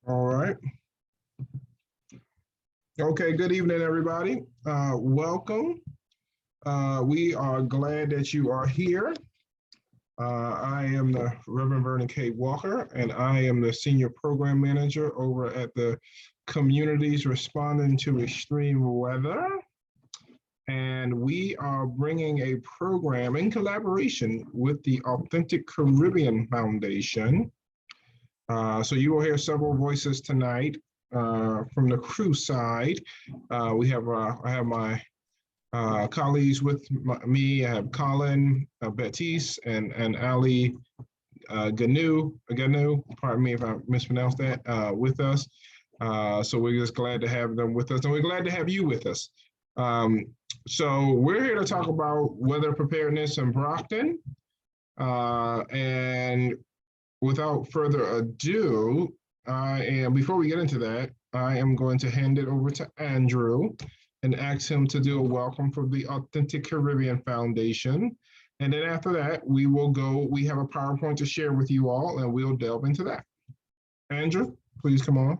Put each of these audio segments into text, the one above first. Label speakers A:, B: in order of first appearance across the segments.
A: All right. Okay, good evening, everybody. Welcome. We are glad that you are here. I am the Reverend Vernon K. Walker, and I am the Senior Program Manager over at the Communities Responding to Extreme Weather. And we are bringing a program in collaboration with the Authentic Caribbean Foundation. So you will hear several voices tonight from the crew side. I have my colleagues with me. I have Colin, Baptiste, and Ali Ganu, pardon me if I mispronounced that, with us. So we're just glad to have them with us, and we're glad to have you with us. So we're here to talk about weather preparedness in Brockton. And without further ado, before we get into that, I am going to hand it over to Andrew and ask him to do a welcome for the Authentic Caribbean Foundation. And then after that, we have a PowerPoint to share with you all, and we'll delve into that. Andrew, please come on.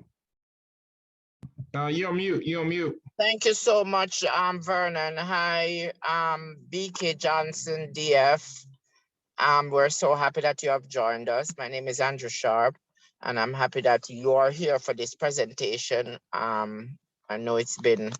A: You're on mute.
B: Thank you so much, Vernon. Hi, BK Johnson, DF. We're so happy that you have joined us. My name is Andrew Sharp, and I'm happy that you are here for this presentation. I know it's been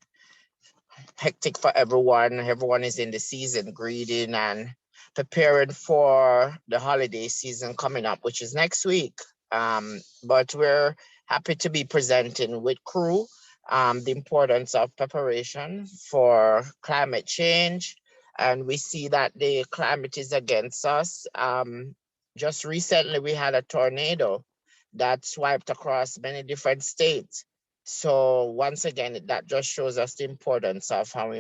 B: hectic for everyone. Everyone is in the season greeting and preparing for the holiday season coming up, which is next week. But we're happy to be presenting with crew the importance of preparation for climate change. And we see that the climate is against us. Just recently, we had a tornado that swiped across many different states. So once again, that just shows us the importance of how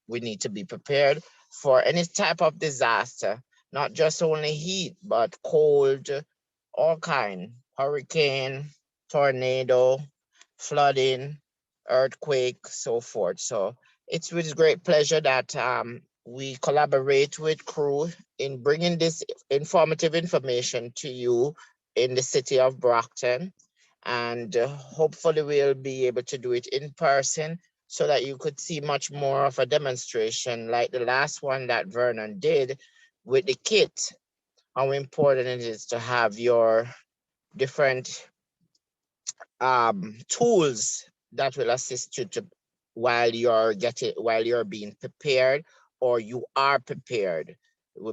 B: we need to be prepared for any type of disaster, not just only heat, but cold, all kind, hurricane, tornado, flooding, earthquake, so forth. So it's with great pleasure that we collaborate with crew in bringing this informative information to you in the city of Brockton. And hopefully we'll be able to do it in person so that you could see much more of a demonstration like the last one that Vernon did with the kit, how important it is to have your different tools that will assist you to while you're being prepared, or you are prepared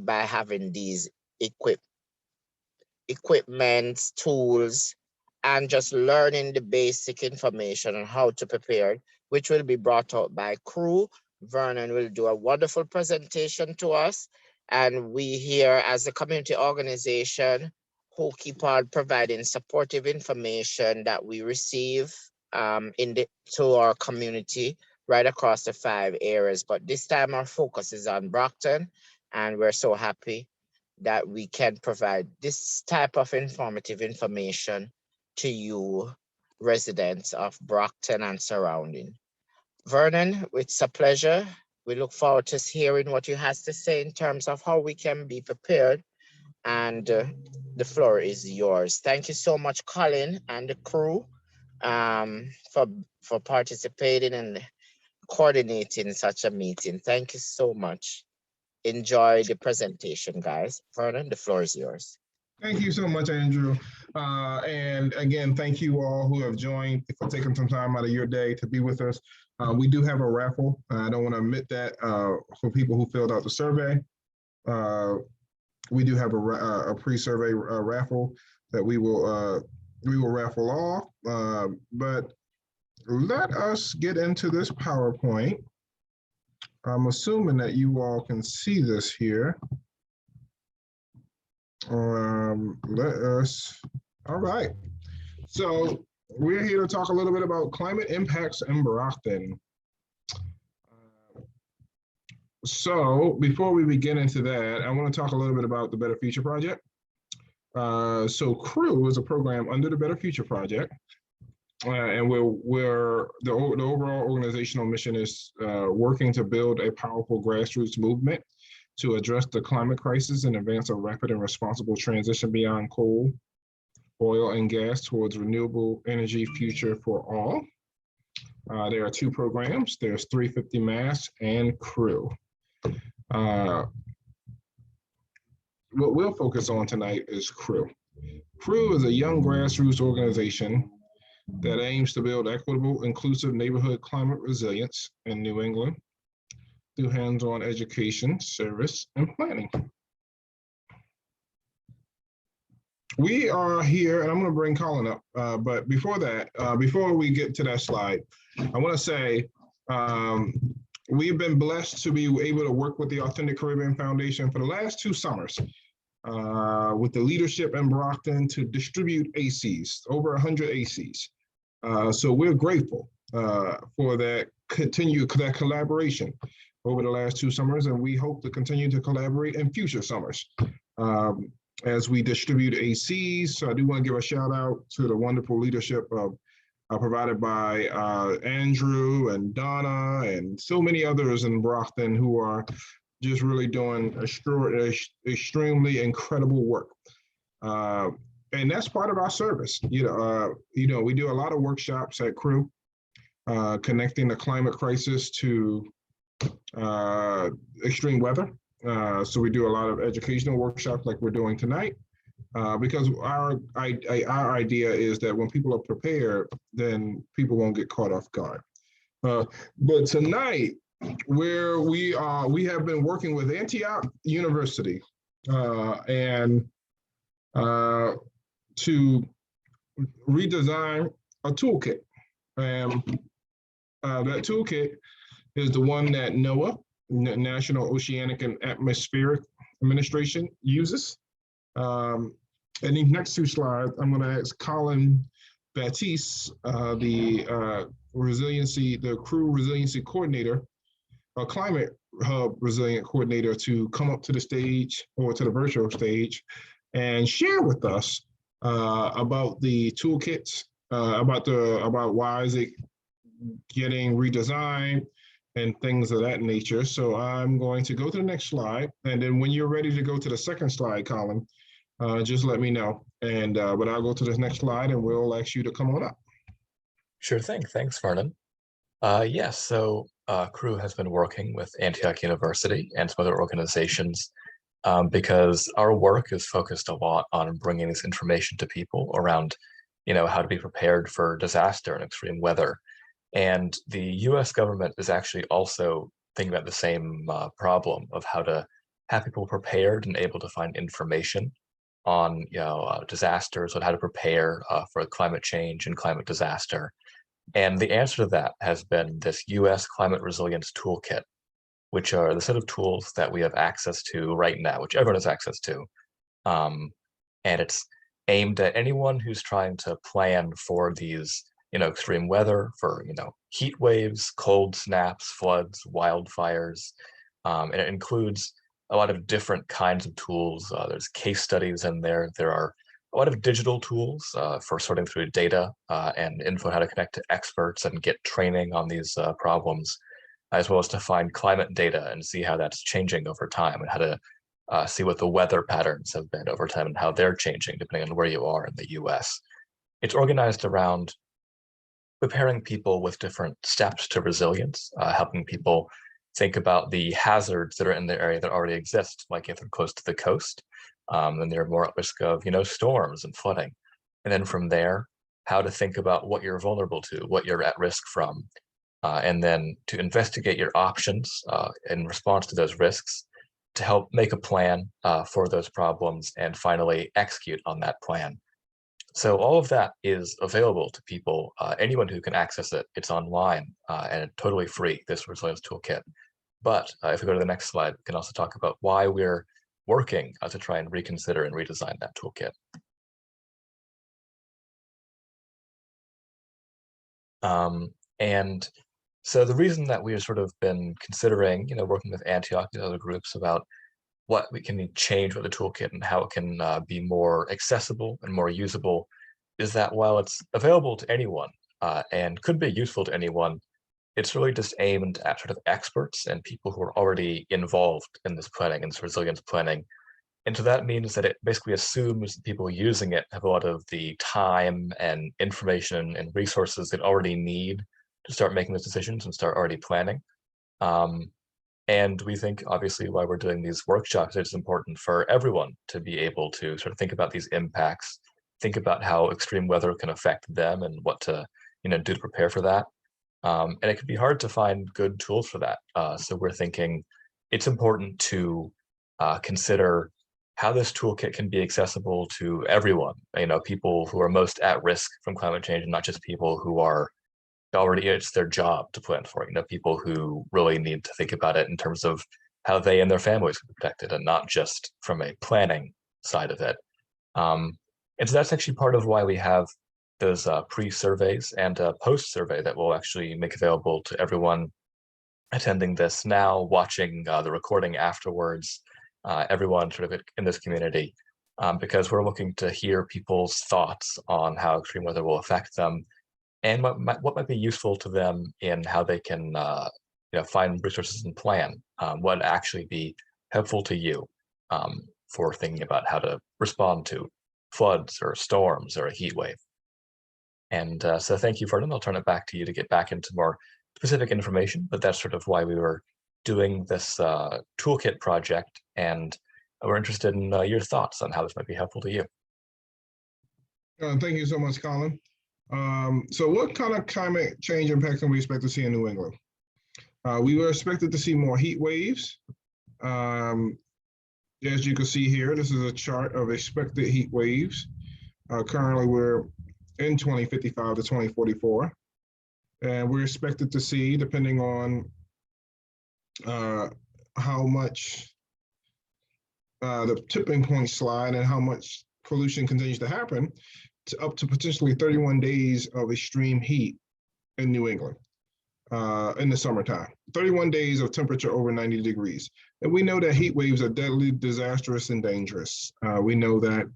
B: by having these equipment, tools, and just learning the basic information on how to prepare, which will be brought out by crew. Vernon will do a wonderful presentation to us. And we here as a community organization who keep on providing supportive information that we receive to our community right across the 5 areas. But this time our focus is on Brockton, and we're so happy that we can provide this type of informative information to you residents of Brockton and surrounding. Vernon, it's a pleasure. We look forward to hearing what you has to say in terms of how we can be prepared, and the floor is yours. Thank you so much, Colin and the crew, for participating and coordinating such a meeting. Thank you so much. Enjoy the presentation, guys. Vernon, the floor is yours.
A: Thank you so much, Andrew. And again, thank you all who have joined for taking some time out of your day to be with us. We do have a raffle. I don't want to admit that for people who filled out the survey. We do have a pre-survey raffle that we will raffle off. But let us get into this PowerPoint. I'm assuming that you all can see this here. All right. So we're here to talk a little bit about climate impacts in Brockton. So before we begin into that, I want to talk a little bit about the Better Future Project. So CREW is a program under the Better Future Project. And the overall organizational mission is working to build a powerful grassroots movement to address the climate crisis and advance a rapid and responsible transition beyond coal, Oil and Gas Towards Renewable Energy Future for All. There are two programs. There's 350 Mass and Crew. What we'll focus on tonight is Crew. Crew is a young grassroots organization that aims to build equitable, inclusive neighborhood climate resilience in New England through hands-on education, service, and planning. We are here, and I'm going to bring Colin up, but before that, before we get to that slide, I want to say we've been blessed to be able to work with the Authentic Caribbean Foundation for the last 2 summers with the leadership in Brockton to distribute ACs, over 100 ACs. So we're grateful for that that collaboration over the last 2 summers, and we hope to continue to collaborate in future summers as we distribute ACs. So I do want to give a shout out to the wonderful leadership of provided by Andrew and Donna and so many others in Brockton who are just really doing extremely incredible work. And that's part of our service. We do a lot of workshops at Crew, connecting the climate crisis to extreme weather. So we do a lot of educational workshops like we're doing tonight, because our idea is that when people are prepared, then people won't get caught off guard. But tonight, where we have been working with Antioch University and to redesign a toolkit. That toolkit is the one that NOAA, National Oceanic and Atmospheric Administration, uses. And these next 2 slides, I'm going to ask Colin Batiste, the Crew Resiliency Coordinator, Climate Hub Resilient Coordinator, to come up to the stage or to the virtual stage and share with us about the toolkits, about why is it getting redesigned and things of that nature. So I'm going to go to the next slide, and then when you're ready to go to the second slide, Colin, just let me know. And but I'll go to the next slide, and we'll ask you to come on up.
C: Sure thing. Thanks, Vernon. Yes, so Crew has been working with Antioch University and some other organizations because our work is focused a lot on bringing this information to people around, how to be prepared for disaster and extreme weather. And the US government is actually also thinking about the same problem of how to have people prepared and able to find information on disasters, on how to prepare for climate change and climate disaster. And the answer to that has been this US Climate Resilience Toolkit, which are the set of tools that we have access to right now, which everyone has access to. And it's aimed at anyone who's trying to plan for these extreme weather, for heat waves, cold snaps, floods, wildfires, and it includes a lot of different kinds of tools. There's case studies in there. There are a lot of digital tools for sorting through data and info, how to connect to experts and get training on these problems, as well as to find climate data and see how that's changing over time, and how to see what the weather patterns have been over time and how they're changing depending on where you are in the US. It's organized around preparing people with different steps to resilience, helping people think about the hazards that are in the area that already exist, like if they're close to the coast, then they're more at risk of storms and flooding. And then from there, how to think about what you're vulnerable to, what you're at risk from, and then to investigate your options in response to those risks, to help make a plan for those problems, and finally execute on that plan. So all of that is available to people, anyone who can access it. It's online and it's totally free, this Resilience Toolkit. But if we go to the next slide, we can also talk about why we're working to try and reconsider and redesign that toolkit. And so the reason that we have sort of been considering, working with Antioch and other groups about what we can change with the toolkit and how it can be more accessible and more usable, is that while it's available to anyone and could be useful to anyone, it's really just aimed at sort of experts and people who are already involved in this planning and this resilience planning, And so that means that it basically assumes that people using it have a lot of the time and information and resources they already need to start making those decisions and start already planning. And we think, obviously, why we're doing these workshops, it's important for everyone to be able to sort of think about these impacts, think about how extreme weather can affect them and what to, do to prepare for that. And it can be hard to find good tools for that. So we're thinking it's important to consider how this toolkit can be accessible to everyone, people who are most at risk from climate change, and not just people who are already, it's their job to plan for it, people who really need to think about it in terms of how they and their families can be protected, and not just from a planning side of it. And so that's actually part of why we have those pre-surveys and a post-survey that we'll actually make available to everyone attending this now, watching the recording afterwards, everyone sort of in this community, because we're looking to hear people's thoughts on how extreme weather will affect them, and what might be useful to them in how they can find resources and plan what would actually be helpful to you for thinking about how to respond to floods or storms or a heat wave. And so thank you, Vernon. I'll turn it back to you to get back into more specific information, but that's sort of why we were doing this toolkit project, and we're interested in your thoughts on how this might be helpful to you.
A: Thank you so much, Colin. So what kind of climate change impacts can we expect to see in New England? We were expected to see more heat waves. As you can see here, this is a chart of expected heat waves. Currently, we're in 2055 to 2044. And we're expected to see, depending on how much the tipping point slide and how much pollution continues to happen, up to potentially 31 days of extreme heat in New England in the summertime. 31 days of temperature over 90 degrees. And we know that heat waves are deadly, disastrous, and dangerous. We know that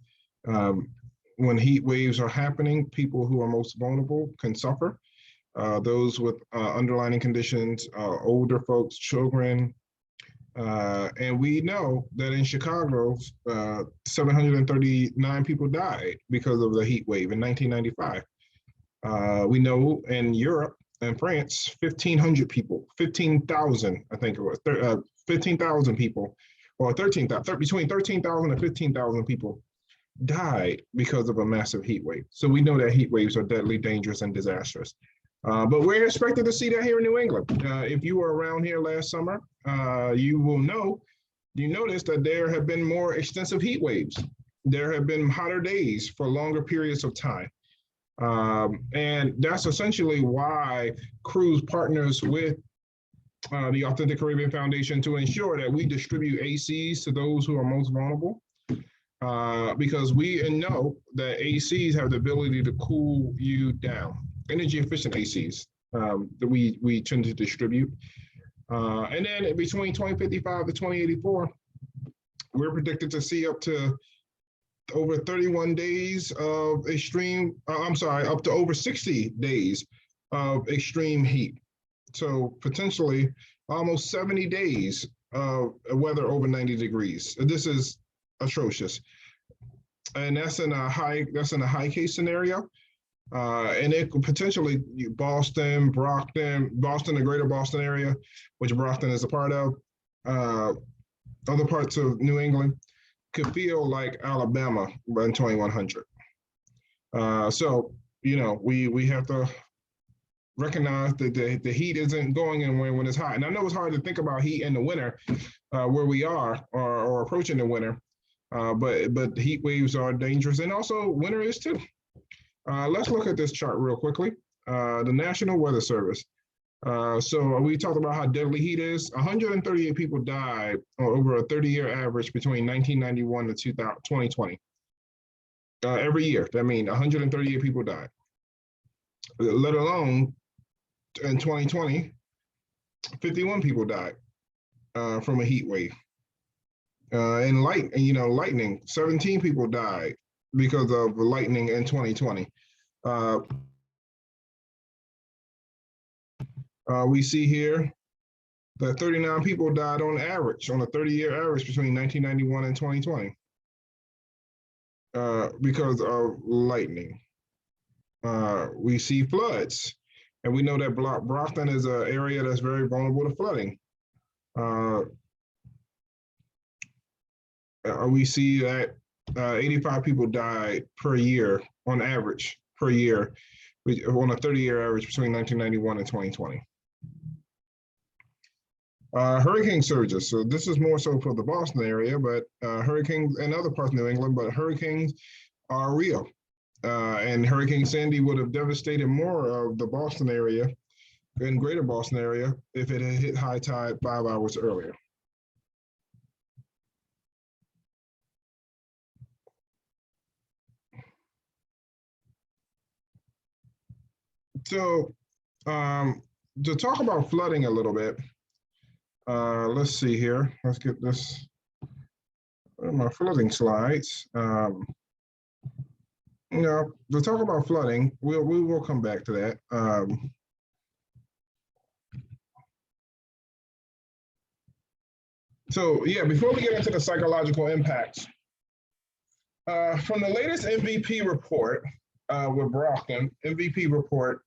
A: when heat waves are happening, people who are most vulnerable can suffer. Those with underlying conditions, older folks, children. And we know that in Chicago, 739 people died because of the heat wave in 1995. We know in Europe and France, 1,500 people, 15,000, I think it was, 15,000 people, or 13,000, between 13,000 and 15,000 people died because of a massive heat wave. So we know that heat waves are deadly, dangerous, and disastrous. But we're expected to see that here in New England. If you were around here last summer, you noticed that there have been more extensive heat waves. There have been hotter days for longer periods of time. And that's essentially why Cruise partners with the Authentic Caribbean Foundation to ensure that we distribute ACs to those who are most vulnerable. Because we know that ACs have the ability to cool you down. Energy efficient ACs that we tend to distribute. And then between 2055 to 2084, we're predicted to see up to over 31 days of extreme, up to over 60 days of extreme heat. So potentially almost 70 days of weather over 90 degrees. This is atrocious. And that's in a high case scenario. And it could potentially Boston, Brockton, the greater Boston area, which Brockton is a part of, other parts of New England, could feel like Alabama in 2100. So, we have to recognize that the heat isn't going anywhere when it's hot. And I know it's hard to think about heat in the winter where we are or approaching the winter, but heat waves are dangerous, and also winter is too. Let's look at this chart real quickly. The National Weather Service. So we talked about how deadly heat is. 138 people died over a 30-year average between 1991 to 2020. Every year, that means 138 people died. Let alone in 2020, 51 people died from a heat wave. And lightning, 17 people died because of lightning in 2020. We see here that 39 people died on average, on a 30-year average between 1991 and 2020. because of lightning. We see floods, and we know that Brockton is an area that's very vulnerable to flooding. We see that 85 people died per year on average per year on a 30-year average between 1991 and 2020. Hurricane surges. So this is more so for the Boston area, but hurricanes and other parts of New England, but hurricanes are real. And Hurricane Sandy would have devastated more of the Boston area and greater Boston area if it had hit high tide 5 hours earlier. So to talk about flooding a little bit, let's see here. Let's get this, my flooding slides. You know, to talk about flooding, we will come back to that. So yeah, before we get into the psychological impacts, from the latest MVP report with Brockton, MVP report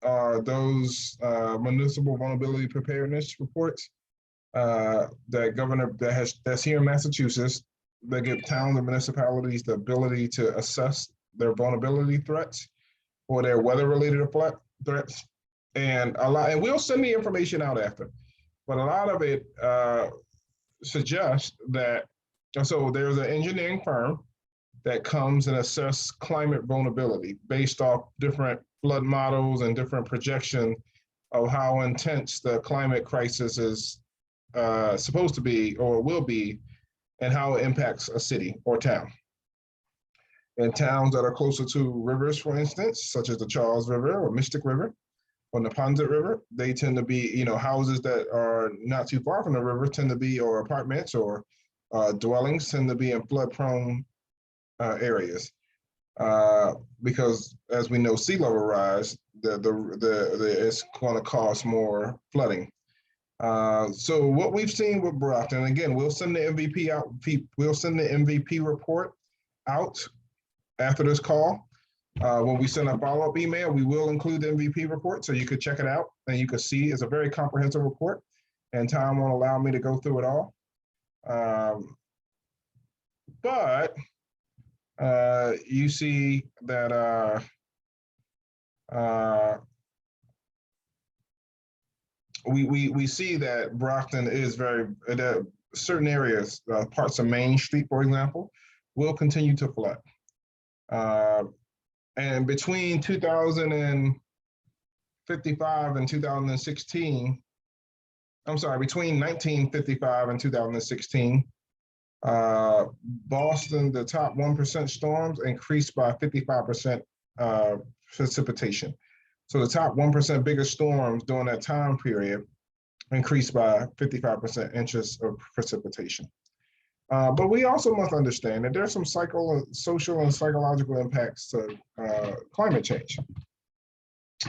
A: are those municipal vulnerability preparedness reports that's here in Massachusetts, that give towns and municipalities the ability to assess their vulnerability threats or their weather-related threats, and we'll send the information out after. But a lot of it suggests that, so there's an engineering firm that comes and assess climate vulnerability based off different flood models and different projections of how intense the climate crisis is supposed to be or will be, and how it impacts a city or town. In towns that are closer to rivers, for instance, such as the Charles River or Mystic River or Neponset River, they tend to be, you know, houses that are not too far from the river tend to be, or apartments or dwellings tend to be in flood-prone areas. Because as we know, sea level rise, it's going to cause more flooding. So what we've seen with Brockton, again, we'll send the MVP out. We'll send the MVP report out after this call. When we send a follow-up email, we will include the MVP report so you could check it out and you could see it's a very comprehensive report, and time won't allow me to go through it all. But you see that we see that Brockton is very, that certain areas, parts of Main Street, for example, will continue to flood. And between 2055 and 2016, I'm sorry, between 1955 and 2016, Boston, the top 1% storms increased by 55% precipitation. So the top 1% biggest storms during that time period increased by 55% inches of precipitation. But we also must understand that there's some social and psychological impacts to climate change.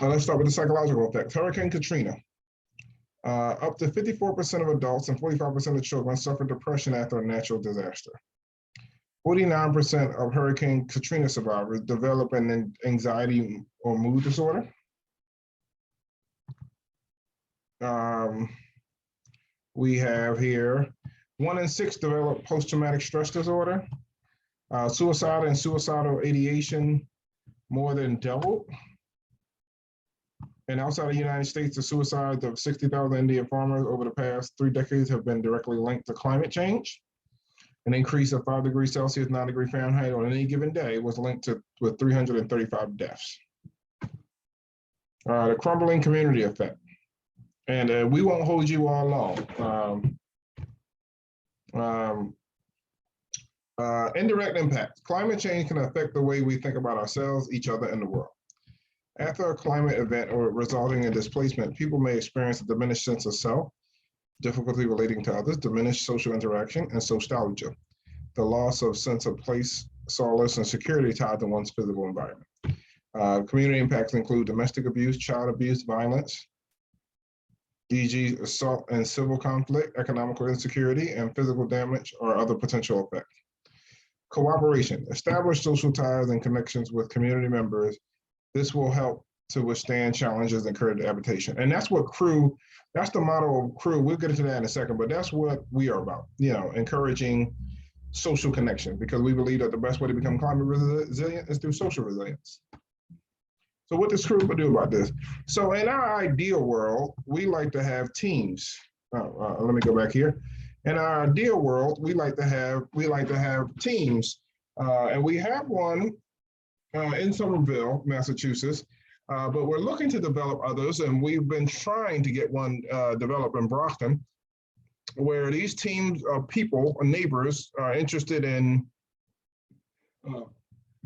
A: Let's start with the psychological effects. Hurricane Katrina. Up to 54% of adults and 45% of children suffer depression after a natural disaster. 49% of Hurricane Katrina survivors develop an anxiety or mood disorder. We have here 1 in 6 develop post-traumatic stress disorder. Suicide and suicidal ideation more than doubled. And outside of the United States, the suicides of 60,000 Indian farmers over the past 3 decades have been directly linked to climate change. An increase of 5 degrees Celsius, 9 degrees Fahrenheit on any given day was linked with 335 deaths. The crumbling community effect. And we won't hold you all long. Indirect impacts. Climate change can affect the way we think about ourselves, each other, and the world. After a climate event or resulting in displacement, people may experience a diminished sense of self, difficulty relating to others, diminished social interaction, and socialgia. The loss of sense of place, solace, and security tied to one's physical environment. Community impacts include domestic abuse, child abuse, violence, e.g. assault and civil conflict, economical insecurity, and physical damage or other potential effects. cooperation, establish social ties and connections with community members. This will help to withstand challenges and create adaptation. And that's what Crew, that's the motto of Crew. We'll get into that in a second, but that's what we are about, encouraging social connection, because we believe that the best way to become climate resilient is through social resilience. So what does Crew do about this? So in our ideal world, we like to have teams. Let me go back here. In our ideal world, we like to have teams, and we have one in Somerville, Massachusetts, but we're looking to develop others, and we've been trying to get one developed in Brockton, where these teams of people, neighbors, are interested in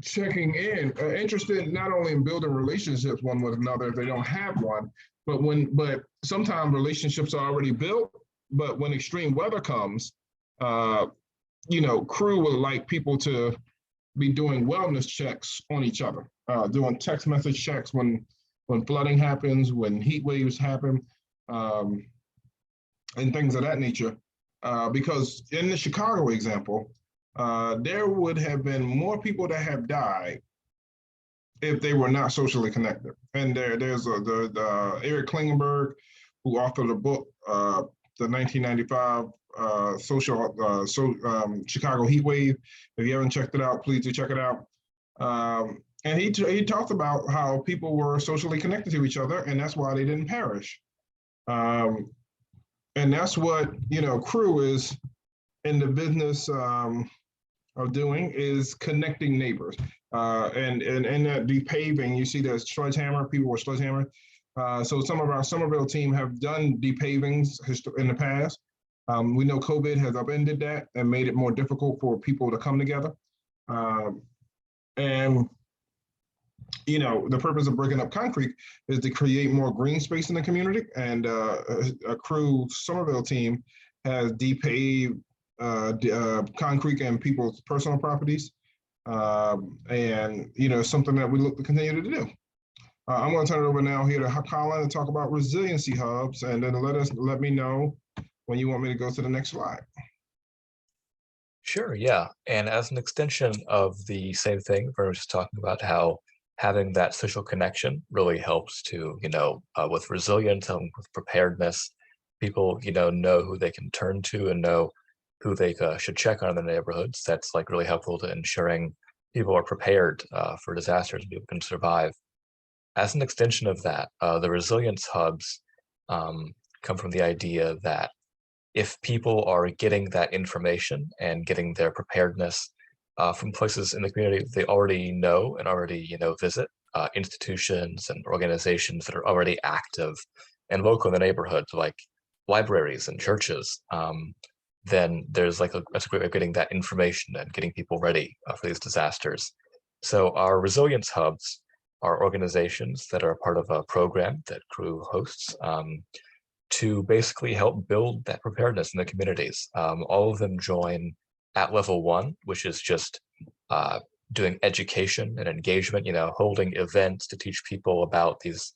A: checking in, interested not only in building relationships one with another if they don't have one, but sometimes relationships are already built, but when extreme weather comes, Crew would like people to be doing wellness checks on each other, doing text message checks when flooding happens, when heat waves happen, and things of that nature. Because in the Chicago example, there would have been more people that have died if they were not socially connected. And there's the Eric Klingenberg, who authored a book, the 1995 Chicago heat wave. If you haven't checked it out, please do check it out. And he talked about how people were socially connected to each other, and that's why they didn't perish. And that's what Crew is in the business of doing, is connecting neighbors. And in that depaving, you see the sledgehammer, people with sledgehammer. So some of our Somerville team have done depavings in the past. We know COVID has upended that and made it more difficult for people to come together. And the purpose of breaking up concrete is to create more green space in the community. And a Crew Somerville team has depaved concrete and people's personal properties. And something that we look to continue to do. I'm going to turn it over now here to Colin and talk about resiliency hubs, and then let me know when you want me to go to the next slide.
C: Sure, yeah. And as an extension of the same thing, we're just talking about how having that social connection really helps to, with resilience and with preparedness, people, know who they can turn to and know who they should check on in their neighborhoods. That's like really helpful to ensuring people are prepared for disasters and people can survive. As an extension of that, the resilience hubs come from the idea that if people are getting that information and getting their preparedness from places in the community they already know and already visit, institutions and organizations that are already active and local in the neighborhoods, like libraries and churches, then there's that's a great way of getting that information and getting people ready for these disasters. So our resilience hubs are organizations that are a part of a program that Crew hosts to basically help build that preparedness in the communities. All of them join at level 1, which is just doing education and engagement, holding events to teach people about these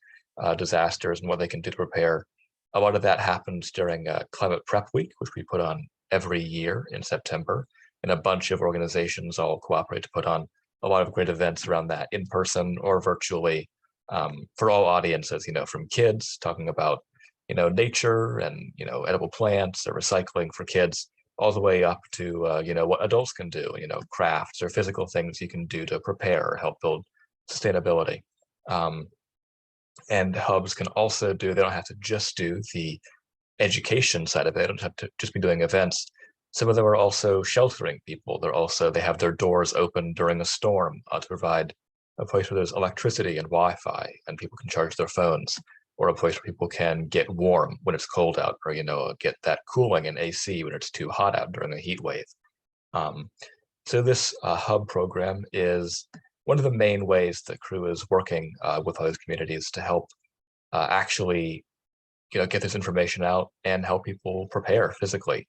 C: disasters and what they can do to prepare. A lot of that happens during Climate Prep Week, which we put on every year in September, and a bunch of organizations all cooperate to put on a lot of great events around that, in person or virtually, for all audiences, from kids talking about, nature and, edible plants or recycling for kids, all the way up to, what adults can do, crafts or physical things you can do to prepare or help build sustainability. And hubs can also they don't have to just do the education side of it. They don't have to just be doing events. Some of them are also sheltering people. They have their doors open during a storm to provide a place where there's electricity and Wi-Fi and people can charge their phones, or a place where people can get warm when it's cold out, or get that cooling in AC when it's too hot out during a heat wave. So this hub program is one of the main ways that Crew is working with all these communities to help actually get this information out and help people prepare physically.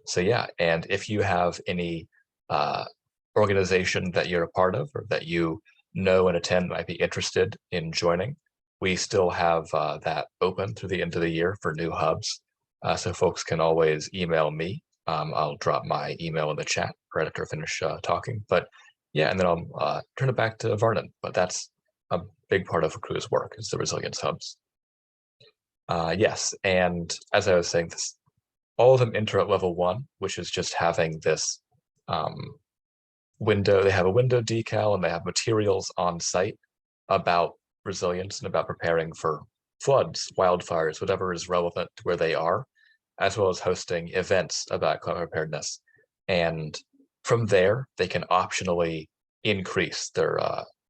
C: So yeah, and if you have any organization that you're a part of or that and attend might be interested in joining, we still have that open through the end of the year for new hubs. So folks can always email me I'll drop my email in the chat right after I finish talking. But yeah, and then I'll turn it back to Vernon. But that's a big part of CREW's work, is the resilience hubs. Yes, and as I was saying, all of them enter at level 1, which is just having this window. They have a window decal and they have materials on site about resilience and about preparing for floods, wildfires, whatever is relevant to where they are, as well as hosting events about climate preparedness. And from there, they can optionally increase their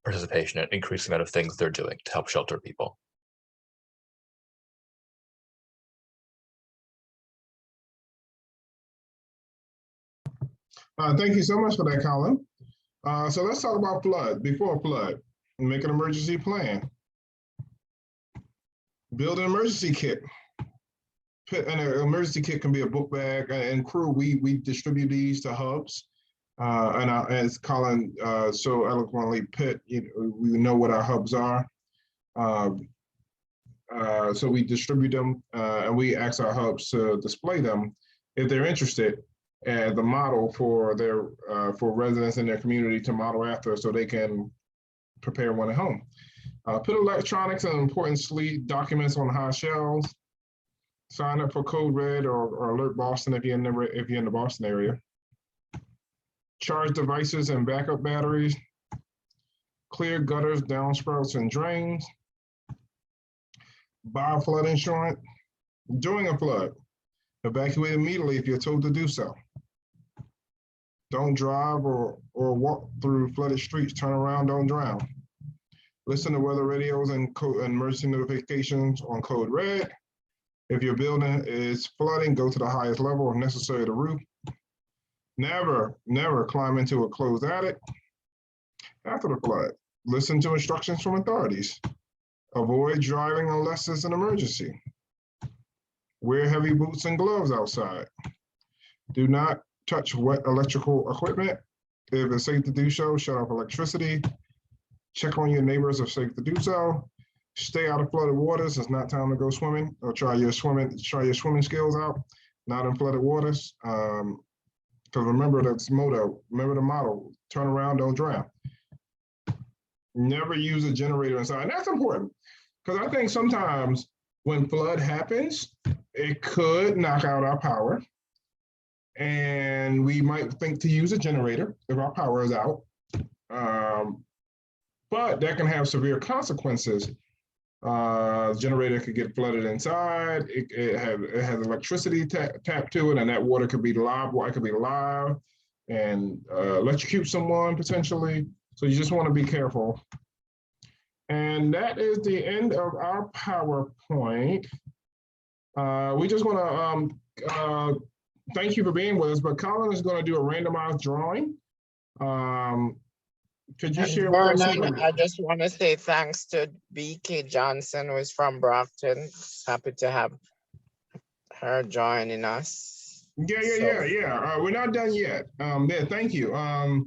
C: participation and increase the amount of things they're doing to help shelter people.
A: Thank you so much for that, Colin. So let's talk about flood, before a flood, and make an emergency plan. Build an emergency kit. And an emergency kit can be a book bag, and CREW, we distribute these to hubs. As Colin so eloquently put, we know what our hubs are. So we distribute them and we ask our hubs to display them if they're interested, as the model for their for residents in their community to model after, so they can prepare one at home. Put electronics and important documents on high shelves. Sign up for Code Red or Alert Boston if you're in the Boston area. Charge devices and backup batteries. Clear gutters, downspouts, and drains. Buy flood insurance. During a flood, evacuate immediately if you're told to do so. Don't drive or walk through flooded streets. Turn around, don't drown. Listen to weather radios and emergency notifications on Code Red. If your building is flooding, go to the highest level, if necessary, the roof. Never climb into a closed attic. After the flood, listen to instructions from authorities. Avoid driving unless it's an emergency. Wear heavy boots and gloves outside. Do not touch wet electrical equipment. If it's safe to do so, shut off electricity. Check on your neighbors if safe to do so. Stay out of flooded waters. It's not time to go swimming, or try your swimming skills out, not in flooded waters. Because remember that's motto, remember the motto, turn around, don't drown. Never use a generator inside. And that's important, because I think sometimes when flood happens, it could knock out our power. And we might think to use a generator if our power is out. But that can have severe consequences. Generator could get flooded inside. It has electricity tapped to it, and that water could be live. It could be live and electrocute someone potentially. So you just want to be careful. And that is the end of our PowerPoint. We just want to thank you for being with us. But Colin is going to do a randomized drawing. Could you share with us?
B: Vernon, I just want to say thanks to BK Johnson, who is from Brockton. Happy to have her joining us.
A: Yeah. We're not done yet. Yeah, thank you. And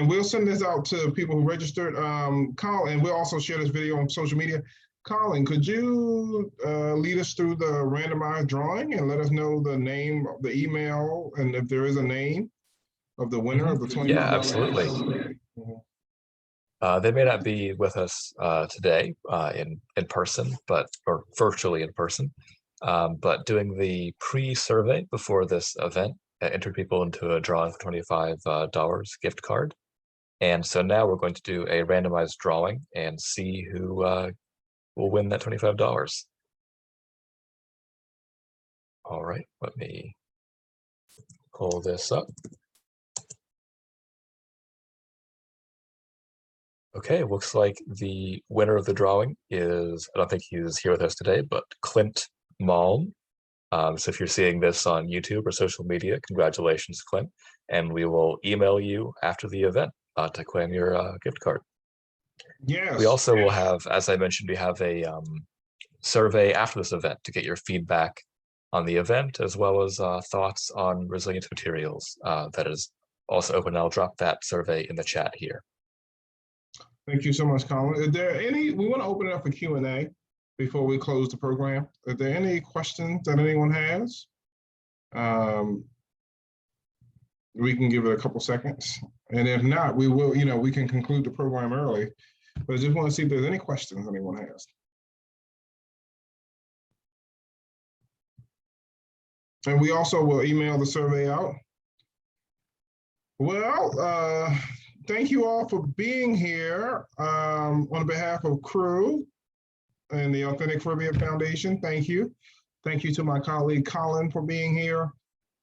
A: we'll send this out to people who registered. Colin, and we'll also share this video on social media. Colin, could you lead us through the randomized drawing and let us know the name, the email, and if there is a name of the winner of the $25?
C: Yeah, absolutely. They may not be with us today in person, or virtually in person, but doing the pre-survey before this event entered people into a drawing for $25 gift card. And so now we're going to do a randomized drawing and see who will win that $25. All right, let me pull this up. Okay, looks like the winner of the drawing is, I don't think he's here with us today, but Clint Malm. So if you're seeing this on YouTube or social media, congratulations, Clint. And we will email you after the event to claim your gift card.
A: Yes.
C: We also will have, as I mentioned, we have a survey after this event to get your feedback on the event, as well as thoughts on resilience materials. That is also open. I'll drop that survey in the chat here.
A: Thank you so much, Colin. Is there any, we want to open it up for Q&A before we close the program. Are there any questions that anyone has? We can give it a couple seconds. And if not, we will, we can conclude the program early. But I just want to see if there's any questions anyone has. And we also will email the survey out. Well, thank you all for being here. On behalf of crew and the Authentic Caribbean Foundation, thank you. Thank you to my colleague Colin for being here.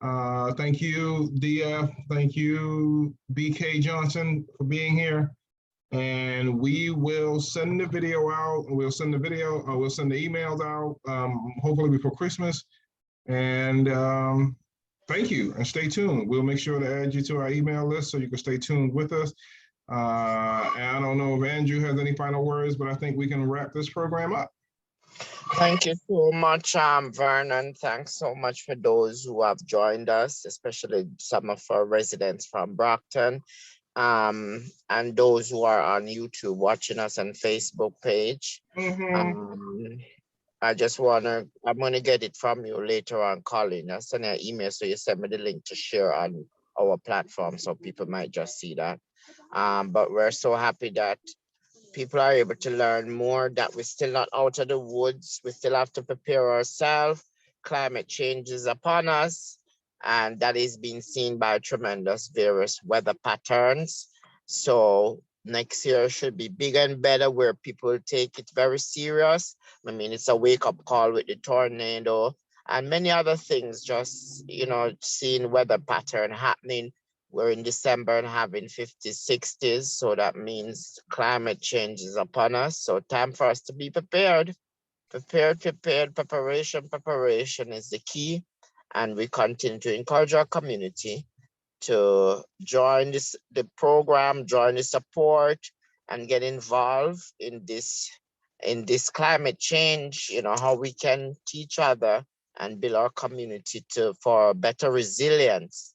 A: Thank you, DF. Thank you, BK Johnson, for being here. And we will send the video out. We'll send the emails out, hopefully before Christmas. And thank you, and stay tuned. We'll make sure to add you to our email list so you can stay tuned with us. And I don't know if Andrew has any final words, but I think we can wrap this program up.
B: Thank you so much, Vernon. Thanks so much for those who have joined us, especially some of our residents from Brockton, and those who are on YouTube watching us on Facebook page. I just I'm gonna get it from you later on, Colin. I'll send you an email so you send me the link to share on our platform so people might just see that. But we're so happy that people are able to learn more, that we're still not out of the woods. We still have to prepare ourselves. Climate change is upon us, and that is being seen by tremendous various weather patterns. So next year should be bigger and better, where people take it very serious. I mean, it's a wake-up call with the tornado and many other things, just, seeing weather pattern happening. We're in December and having 50s, 60s. So that means climate change is upon us. So time for us to be prepared. Preparation is the key. And we continue to encourage our community to join the program, join the support, and get involved in this climate change, how we can teach other and build our community for better resilience.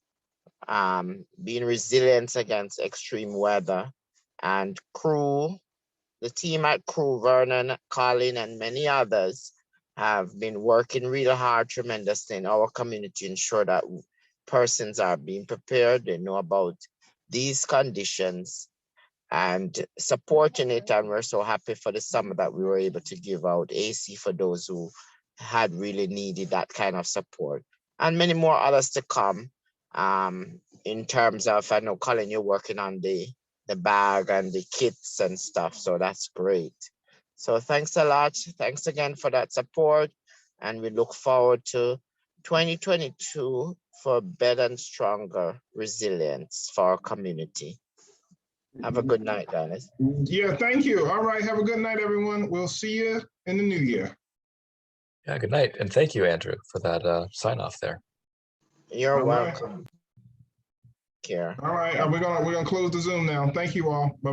B: Being resilient against extreme weather. And crew, the team at crew, Vernon, Colin, and many others have been working really hard, tremendously in our community, ensure that persons are being prepared, they know about these conditions and supporting it. And we're so happy for the summer that we were able to give out AC for those who had really needed that kind of support, and many more others to come. In terms of, I know, Colin, you're working on the bag and the kits and stuff, so that's great. So thanks a lot. Thanks again for that support, and we look forward to 2022 for better and stronger resilience for our community. Have a good night, guys.
A: Yeah, thank you. All right, have a good night, everyone. We'll see you in the new year.
C: Yeah, good night. And thank you, Andrew, for that sign off there.
B: You're welcome. Care.
A: All right, we're gonna close the Zoom now. Thank you all. Bye-bye.